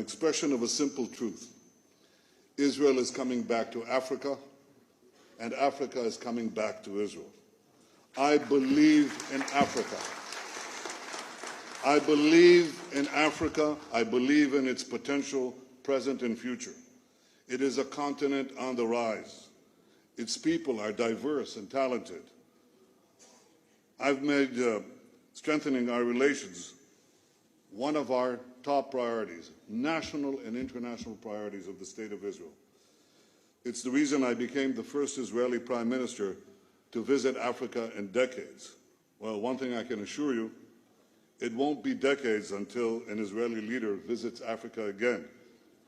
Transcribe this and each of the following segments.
expression of a simple truth. Israel is coming back to Africa, and Africa is coming back to Israel. I believe in Africa. I believe in Africa. I believe in its potential, present and future. It is a continent on the rise. Its people are diverse and talented. I've made strengthening our relations one of our top priorities, national and international priorities of the State of Israel. It's the reason I became the first Israeli Prime Minister to visit Africa in decades. Well, one thing I can assure you, it won't be decades until an Israeli leader visits Africa again.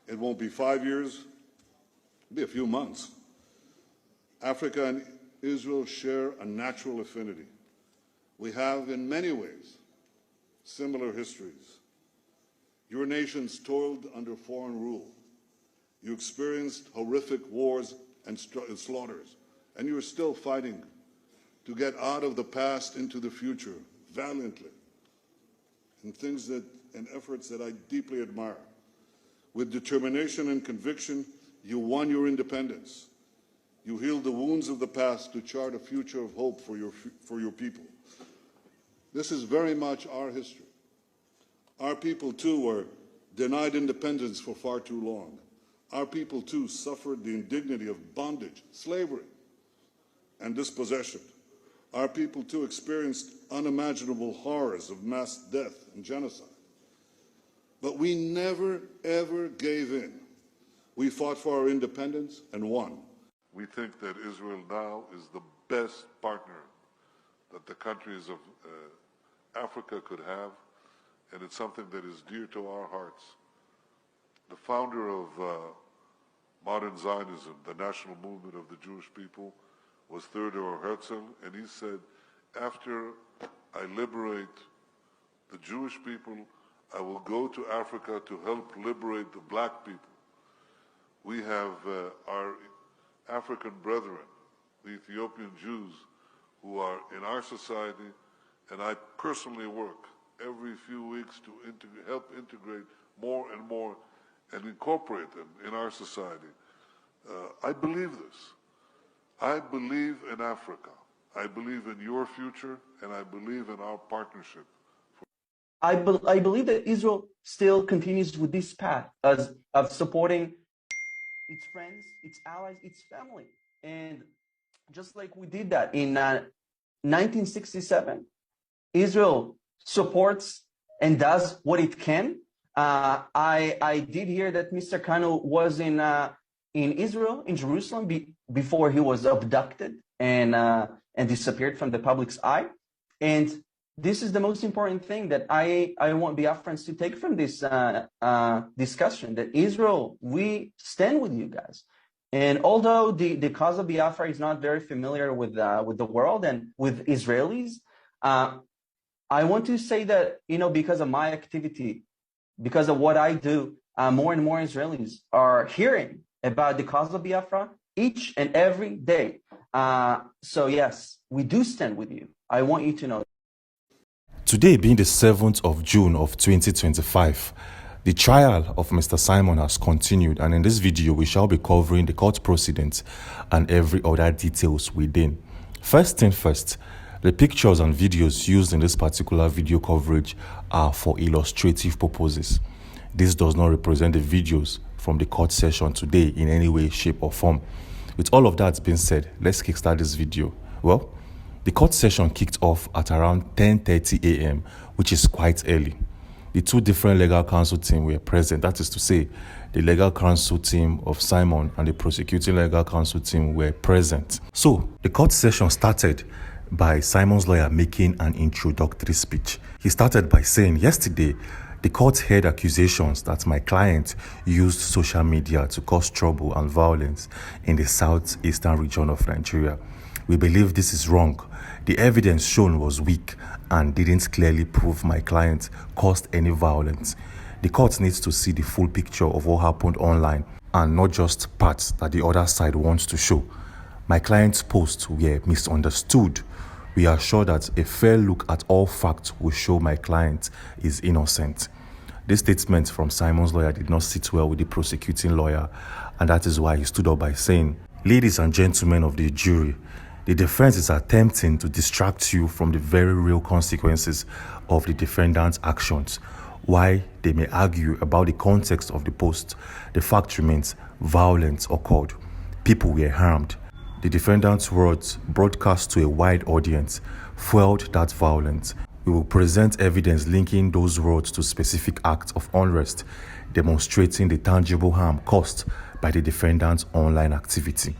It won't be 5 years, it'll be a few months. Africa and Israel share a natural affinity. We have, in many ways, similar histories. Your nations toiled under foreign rule. You experienced horrific wars and slaughters, and you are still fighting to get out of the past into the future valiantly, in efforts that I deeply admire. With determination and conviction, you won your independence. You healed the wounds of the past to chart a future of hope for your people. This is very much our history. Our people, too, were denied independence for far too long. Our people, too, suffered the indignity of bondage, slavery, and dispossession. Our people, too, experienced unimaginable horrors of mass death and genocide. But we never, ever gave in. We fought for our independence and won. We think that Israel now is the best partner that the countries of Africa could have, and it's something that is dear to our hearts. The founder of modern Zionism, the national movement of the Jewish people, was Theodor Herzl, and he said, after I liberate the Jewish people, I will go to Africa to help liberate the black people. We have our African brethren, the Ethiopian Jews, who are in our society, and I personally work every few weeks to help integrate more and more and incorporate them in our society. I believe this. I believe in Africa. I believe in your future, and I believe in our partnership. I believe that Israel still continues with this path of supporting its friends, its allies, its family. And just like we did that in 1967, Israel supports and does what it can. I did hear that Mr. Kanu was in Israel, in Jerusalem, before he was abducted and disappeared from the public's eye. And this is the most important thing that I want Biafrans to take from this discussion, that Israel, we stand with you guys. And although the cause of Biafra is not very familiar with the world and with Israelis, I want to say that, because of my activity, because of what I do, more and more Israelis are hearing about the cause of Biafra each and every day. So yes, we do stand with you. I want you to know. Today being the 7th of June of 2025, the trial of Mr. Simon has continued, and in this video we shall be covering the court proceedings and every other details within. First thing first, the pictures and videos used in this particular video coverage are for illustrative purposes. This does not represent the videos from the court session today in any way, shape or form. With all of that being said, let's kickstart this video. Well, the court session kicked off at around 10:30 a.m., which is quite early. The two different legal counsel teams were present. That is to say, the legal counsel team of Simon and the prosecuting legal counsel team were present. So, the court session started by Simon's lawyer making an introductory speech. He started by saying, yesterday, the court heard accusations that my client used social media to cause trouble and violence in the southeastern region of Nigeria. We believe this is wrong. The evidence shown was weak and didn't clearly prove my client caused any violence. The court needs to see the full picture of what happened online and not just parts that the other side wants to show. My client's posts were misunderstood. We are sure that a fair look at all facts will show my client is innocent. This statement from Simon's lawyer did not sit well with the prosecuting lawyer, and that is why he stood up by saying, "Ladies and gentlemen of the jury, the defense is attempting to distract you from the very real consequences of the defendant's actions. While they may argue about the context of the post, the fact remains violence occurred. People were harmed. The defendant's words, broadcast to a wide audience, fueled that violence. We will present evidence linking those words to specific acts of unrest, demonstrating the tangible harm caused by the defendant's online activity.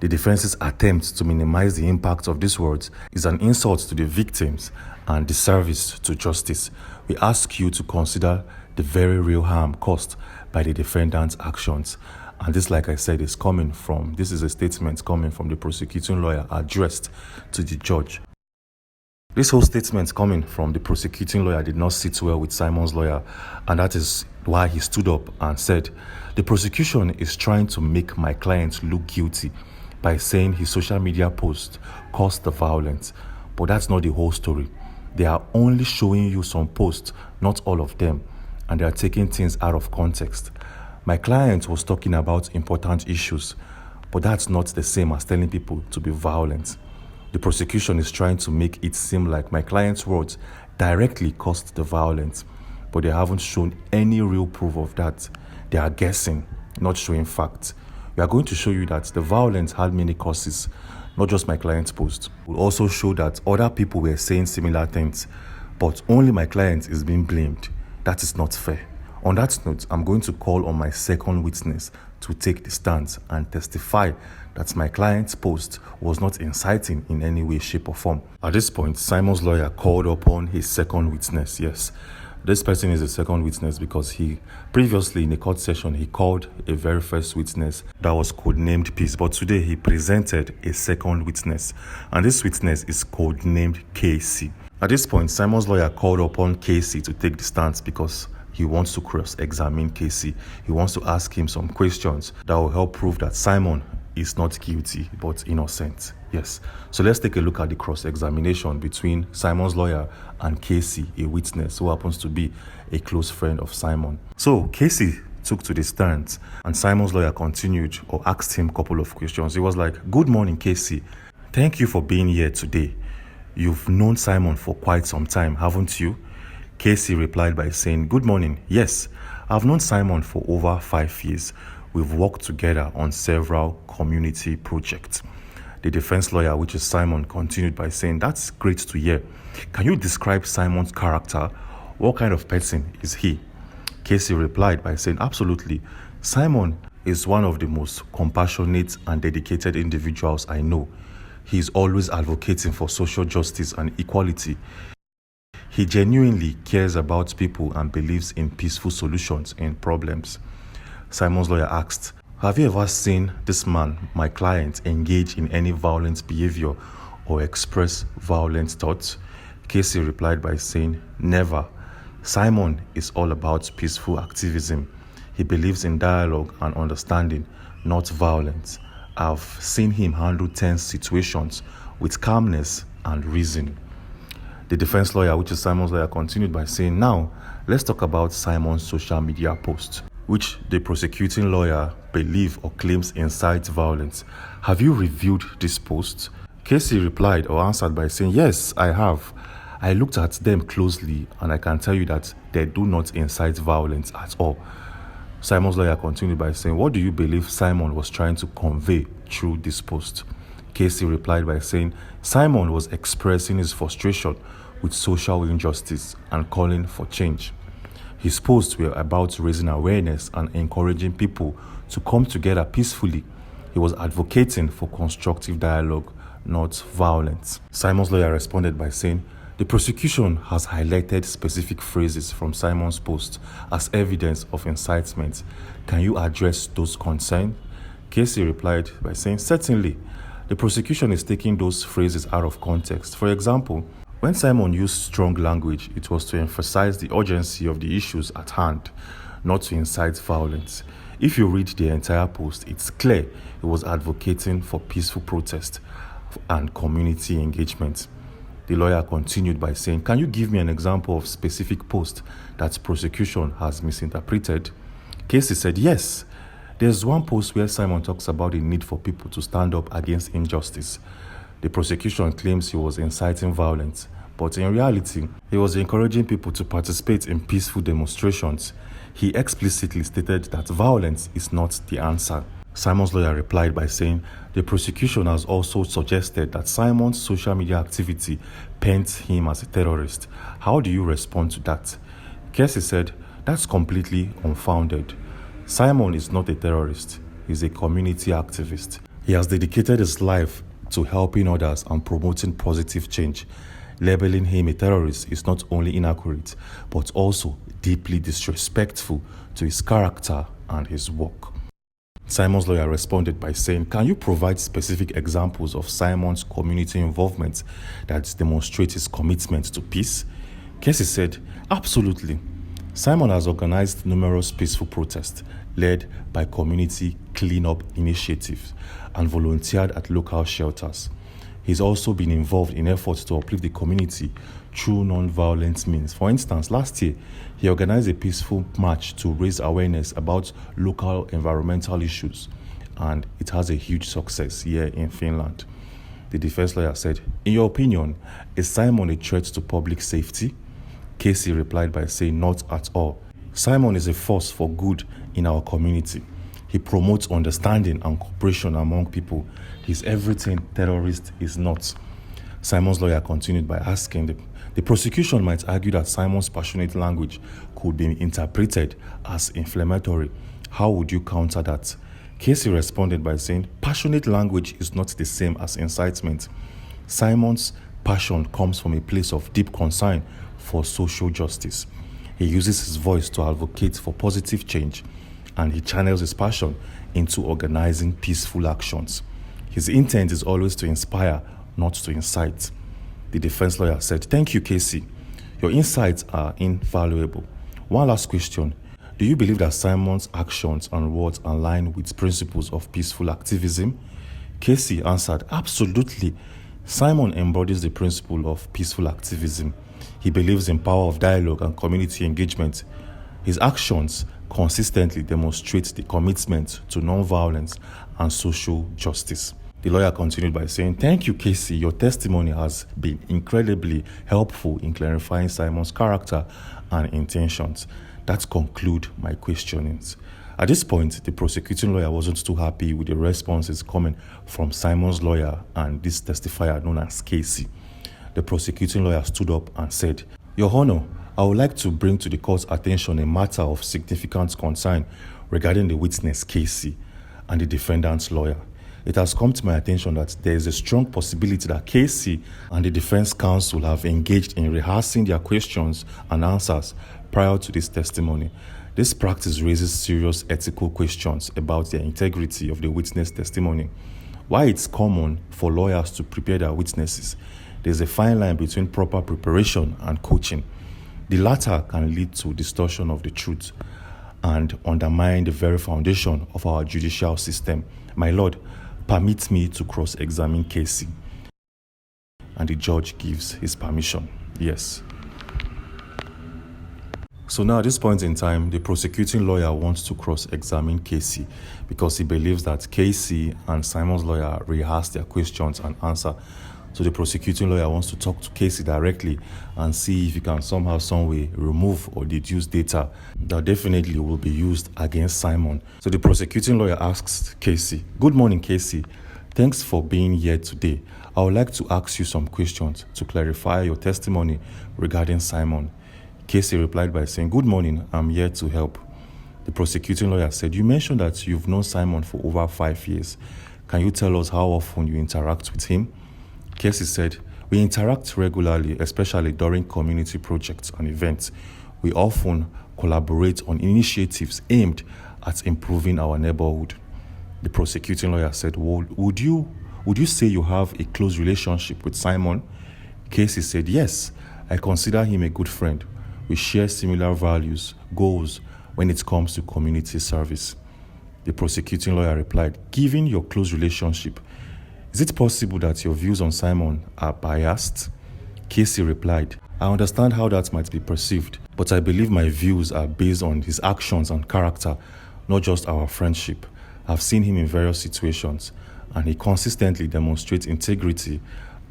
The defense's attempt to minimize the impact of these words is an insult to the victims and disservice to justice. We ask you to consider the very real harm caused by the defendant's actions." And this, like I said, is a statement coming from the prosecuting lawyer addressed to the judge. This whole statement coming from the prosecuting lawyer did not sit well with Simon's lawyer, and that is why he stood up and said, "The prosecution is trying to make my client look guilty by saying his social media post caused the violence, but that's not the whole story. They are only showing you some posts, not all of them, and they are taking things out of context. My client was talking about important issues, but that's not the same as telling people to be violent. The prosecution is trying to make it seem like my client's words directly caused the violence, but they haven't shown any real proof of that. They are guessing, not showing facts. We are going to show you that the violence had many causes, not just my client's post. We'll also show that other people were saying similar things, but only my client is being blamed. That is not fair." On that note, I'm going to call on my second witness to take the stand and testify that my client's post was not inciting in any way, shape, or form. At this point, Simon's lawyer called upon his second witness. Yes, this person is a second witness because he previously in the court session, he called a very first witness that was codenamed Peace. But today he presented a second witness, and this witness is codenamed Casey. At this point, Simon's lawyer called upon Casey to take the stance because he wants to cross-examine Casey. He wants to ask him some questions that will help prove that Simon is not guilty but innocent. Yes. So let's take a look at the cross-examination between Simon's lawyer and Casey, a witness who happens to be a close friend of Simon. So Casey took to the stand, and Simon's lawyer continued or asked him a couple of questions. He was like, "Good morning, Casey. Thank you for being here today. You've known Simon for quite some time, haven't you?" Casey replied by saying, "Good morning. Yes, I've known Simon for over 5 years. We've worked together on several community projects." The defense lawyer, which is Simon, continued by saying, "That's great to hear. Can you describe Simon's character? What kind of person is he?" Casey replied by saying, "Absolutely. Simon is one of the most compassionate and dedicated individuals I know. He's always advocating for social justice and equality. He genuinely cares about people and believes in peaceful solutions in problems." Simon's lawyer asked, "Have you ever seen this man, my client, engage in any violent behavior or express violent thoughts?" Casey replied by saying, "Never. Simon is all about peaceful activism. He believes in dialogue and understanding, not violence. I've seen him handle tense situations with calmness and reason." The defense lawyer, which is Simon's lawyer, continued by saying, "Now, let's talk about Simon's social media post, which the prosecuting lawyer believes or claims incites violence. Have you reviewed this post?" Casey replied or answered by saying, "Yes, I have. I looked at them closely and I can tell you that they do not incite violence at all." Simon's lawyer continued by saying, "What do you believe Simon was trying to convey through this post?" Casey replied by saying, "Simon was expressing his frustration with social injustice and calling for change. His posts were about raising awareness and encouraging people to come together peacefully. He was advocating for constructive dialogue, not violence." Simon's lawyer responded by saying, "The prosecution has highlighted specific phrases from Simon's post as evidence of incitement. Can you address those concerns?" Casey replied by saying, "Certainly. The prosecution is taking those phrases out of context. For example, when Simon used strong language, it was to emphasize the urgency of the issues at hand, not to incite violence. If you read the entire post, it's clear he was advocating for peaceful protest and community engagement. The lawyer continued by saying, can you give me an example of specific post that prosecution has misinterpreted? Casey said, yes. There's one post where Simon talks about the need for people to stand up against injustice. The prosecution claims he was inciting violence, but in reality, he was encouraging people to participate in peaceful demonstrations. He explicitly stated that violence is not the answer. Simon's lawyer replied by saying, the prosecution has also suggested that Simon's social media activity paints him as a terrorist. How do you respond to that? Casey said, that's completely unfounded. Simon is not a terrorist. He's a community activist. He has dedicated his life to helping others and promoting positive change. Labeling him a terrorist is not only inaccurate, but also deeply disrespectful to his character and his work. Simon's lawyer responded by saying, can you provide specific examples of Simon's community involvement that demonstrate his commitment to peace? Casey said, absolutely. Simon has organized numerous peaceful protests led by community cleanup initiatives and volunteered at local shelters. He's also been involved in efforts to uplift the community through non-violent means. For instance, last year, he organized a peaceful march to raise awareness about local environmental issues, and it has a huge success here in Finland. The defense lawyer said, in your opinion, is Simon a threat to public safety? Casey replied by saying, not at all. Simon is a force for good in our community. He promotes understanding and cooperation among people. He's everything terrorist is not. Simon's lawyer continued by asking, the prosecution might argue that Simon's passionate language could be interpreted as inflammatory. How would you counter that? Casey responded by saying, passionate language is not the same as incitement. Simon's passion comes from a place of deep concern for social justice. He uses his voice to advocate for positive change, and he channels his passion into organizing peaceful actions. His intent is always to inspire, not to incite. The defense lawyer said, thank you, Casey. Your insights are invaluable. One last question. Do you believe that Simon's actions and words align with principles of peaceful activism? Casey answered, absolutely. Simon embodies the principle of peaceful activism. He believes in power of dialogue and community engagement. His actions consistently demonstrate the commitment to non-violence and social justice. The lawyer continued by saying, thank you, Casey. Your testimony has been incredibly helpful in clarifying Simon's character and intentions. That concludes my questionings. At this point, the prosecuting lawyer wasn't too happy with the responses coming from Simon's lawyer and this testifier known as Casey. The prosecuting lawyer stood up and said, Your Honor, I would like to bring to the court's attention a matter of significant concern regarding the witness Casey and the defendant's lawyer. It has come to my attention that there is a strong possibility that Casey and the defense counsel have engaged in rehearsing their questions and answers prior to this testimony. This practice raises serious ethical questions about the integrity of the witness testimony. While it's common for lawyers to prepare their witnesses, there's a fine line between proper preparation and coaching. The latter can lead to distortion of the truth and undermine the very foundation of our judicial system. My Lord, permit me to cross-examine Casey. And the judge gives his permission. Yes. So now at this point in time, the prosecuting lawyer wants to cross-examine Casey because he believes that Casey and Simon's lawyer rehearsed their questions and answer. So the prosecuting lawyer wants to talk to Casey directly and see if he can somehow, some way remove or deduce data that definitely will be used against Simon. So the prosecuting lawyer asks Casey, Good morning, Casey. Thanks for being here today. I would like to ask you some questions to clarify your testimony regarding Simon. Casey replied by saying, Good morning, I'm here to help. The prosecuting lawyer said, You mentioned that you've known Simon for over 5 years. Can you tell us how often you interact with him? Casey said, We interact regularly, especially during community projects and events. We often collaborate on initiatives aimed at improving our neighborhood. The prosecuting lawyer said, Well, would you say you have a close relationship with Simon? Casey said, Yes, I consider him a good friend. We share similar values, goals when it comes to community service. The prosecuting lawyer replied, Given your close relationship, is it possible that your views on Simon are biased? Casey replied, I understand how that might be perceived, but I believe my views are based on his actions and character, not just our friendship. I've seen him in various situations, and he consistently demonstrates integrity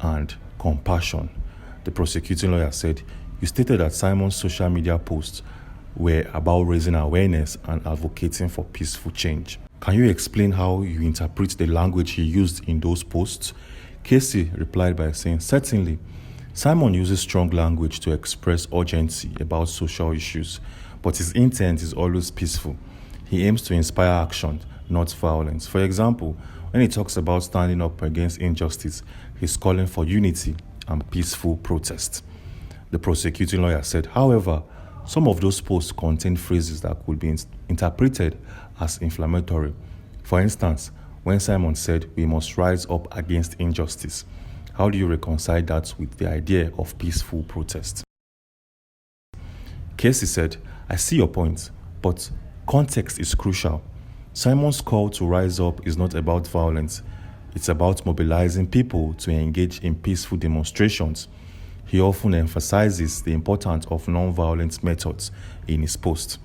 and compassion. The prosecuting lawyer said, you stated that Simon's social media posts were about raising awareness and advocating for peaceful change. Can you explain how you interpret the language he used in those posts? Casey replied by saying, certainly, Simon uses strong language to express urgency about social issues, but his intent is always peaceful. He aims to inspire action, not violence. For example, when he talks about standing up against injustice, he's calling for unity and peaceful protest. The prosecuting lawyer said, however, some of those posts contain phrases that could be interpreted as inflammatory. For instance, when Simon said, we must rise up against injustice, how do you reconcile that with the idea of peaceful protest? Casey said, I see your point, but context is crucial. Simon's call to rise up is not about violence. It's about mobilizing people to engage in peaceful demonstrations. He often emphasizes the importance of non-violent methods in his post.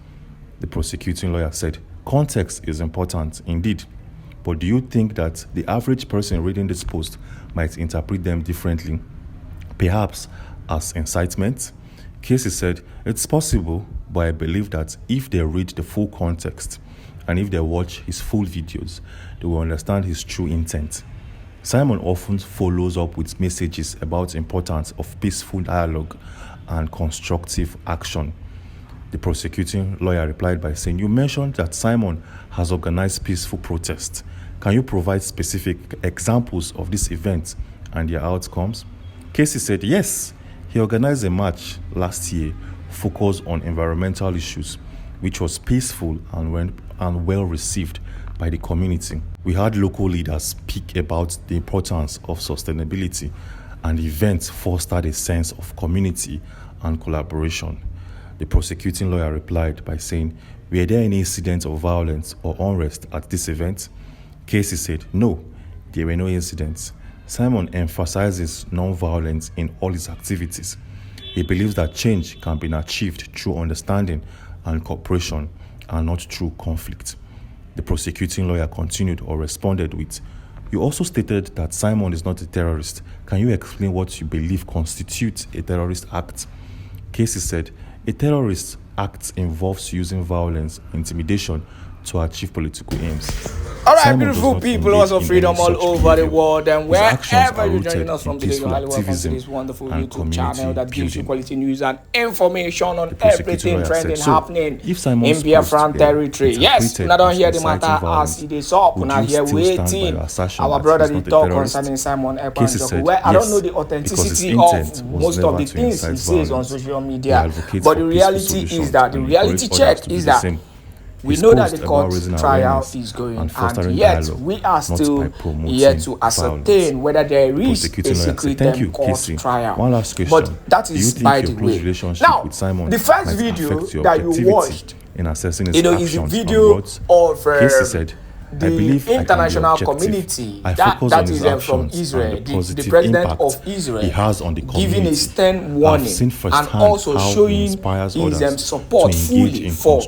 The prosecuting lawyer said, context is important indeed, but do you think that the average person reading this post might interpret them differently, perhaps as incitement? Casey said, it's possible, but I believe that if they read the full context and if they watch his full videos, they will understand his true intent. Simon often follows up with messages about the importance of peaceful dialogue and constructive action. The prosecuting lawyer replied by saying, you mentioned that Simon has organized peaceful protests. Can you provide specific examples of these events and their outcomes? Casey said, yes, he organized a march last year focused on environmental issues, which was peaceful and well received by the community. We had local leaders speak about the importance of sustainability, and the event fostered a sense of community and collaboration. The prosecuting lawyer replied by saying, were there any incidents of violence or unrest at this event? Casey said, no, there were no incidents. Simon emphasizes non-violence in all his activities. He believes that change can be achieved through understanding and cooperation and not through conflict. The prosecuting lawyer continued or responded with, you also stated that Simon is not a terrorist. Can you explain what you believe constitutes a terrorist act? Casey said, a terrorist act involves using violence and intimidation to achieve political aims. All right, beautiful people, also freedom all over the world, and wherever you're joining us from today, you're highly welcome to this wonderful YouTube channel that gives you quality news and information on everything trending, happening in Biafran territory. Yes, we don't hear the matter as it is up. We're not here waiting. Our brother did talk concerning Simon Èkpá. Well, I don't know the authenticity of most of the things he says on social media, but the reality is that the reality check is that we know that the court trial is going, and yet we are still yet to ascertain whether there is a secret court trial. One last question. But that is by the way. Now, the first video that you watched, is a video of the international community that is from Israel, the president of Israel, giving a stern warning and also showing his support fully for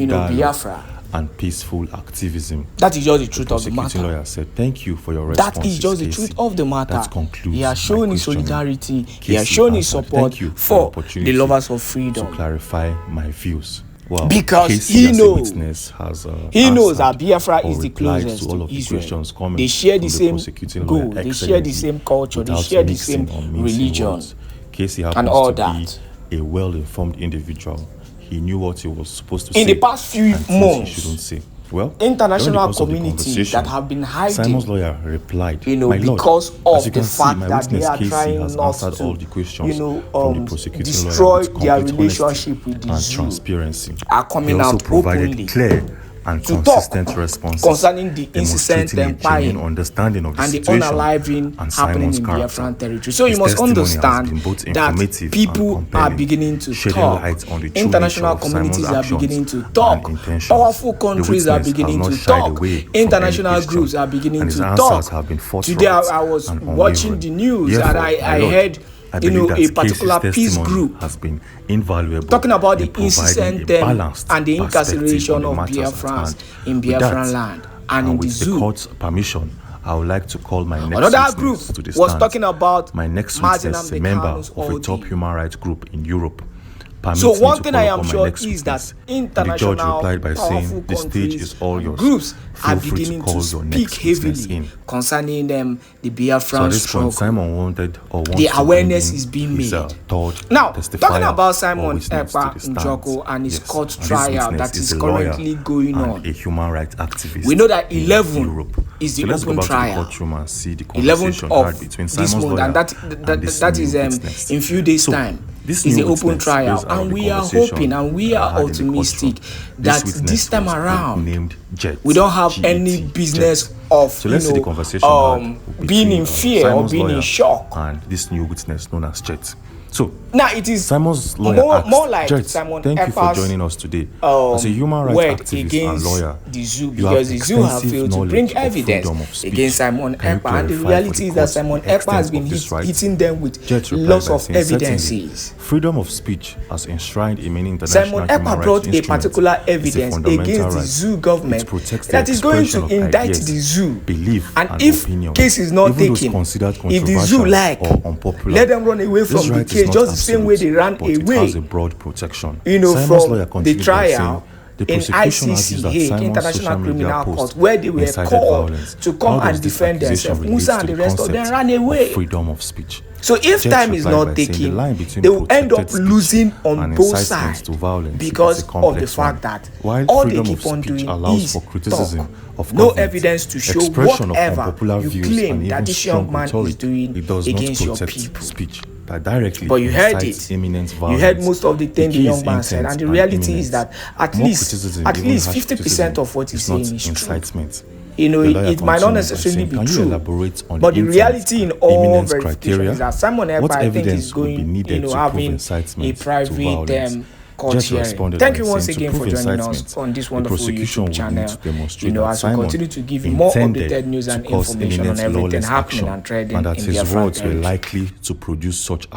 Biafra and peaceful activism. That is just the truth of the matter. The lawyer said, thank you for your response. That is just the truth of the matter. That concludes. He has shown his solidarity. He has shown his support for the lovers of freedom. To clarify my views. Well, because he knows that Biafra is the closest to Israel. They share the same goal, they share the same culture, they share the same religion, and all that. A well-informed individual. He knew what he was supposed to say. In the past few months, he shouldn't say. Well, international community that have been hiding, Simon's lawyer replied, because of the fact that they are trying not to, destroy their relationship with the Jew, transparency. Are coming out openly clear and to consistent talk responses concerning the incessant empire understanding of the and the situation unaliving and happening in Biafran territory. So you must understand that people are beginning to talk, international communities are beginning to talk, powerful countries are beginning to talk, international groups are beginning to talk. Today I was watching the news and I heard a particular peace group has been invaluable, talking about the incident and the incarceration of Biafrans in Biafran land and in the zoo. With the court's permission, I would like to call my next another group to the was stand. talking about my next witness, a member of a top human rights group in Europe. So one thing I am sure is that international the judge replied by saying, the stage is all yours. Groups are Feel free beginning to to speak heavily concerning them, the Biafran struggle. Simon wanted the awareness is being made. Now, talking about Simon Èkpá Njoko and his court trial that is currently going on, a human rights activist, we know that 11 is the open trial. 11th of this month, and that is in few days' time. This is the open trial, and we are hoping and we are optimistic that this time around we don't have any business of being in fear or being in shock. And this new witness known as Jet. So now it is Simon's lawyer more like Jet, Simon thank you for joining us today. As a human rights activist and lawyer, the zoo, because the zoo have failed to bring evidence against Simon Èkpá, and the reality is that Simon Èkpá has been hitting them with lots of evidences. Freedom of speech as enshrined in many international Simon Èkpá brought a particular evidence against the zoo government that is going to indict the zoo, and if case is not taken, if the zoo like, let them run away from the case just the same way they ran away, from the trial in ICC, Hague, International Criminal Court, where they were called to come and defend themselves. Musa and the rest of them ran away. Freedom of speech. So if time is not taken, they will end up losing on both sides because of the fact that all they keep on doing is talk. No evidence to show whatever you claim that this young man is doing against your people. But you heard it. You heard most of the things the young man said, and the reality is that at least 50% of what he's saying is true. It might not necessarily be true, but the reality in all verification is that Simon Èkpá, I think, is going, having a private court hearing. Thank you once again for joining us on this wonderful YouTube channel. As we continue to give you more updated news and information on everything happening and trading in Biafran territory. Likely to produce such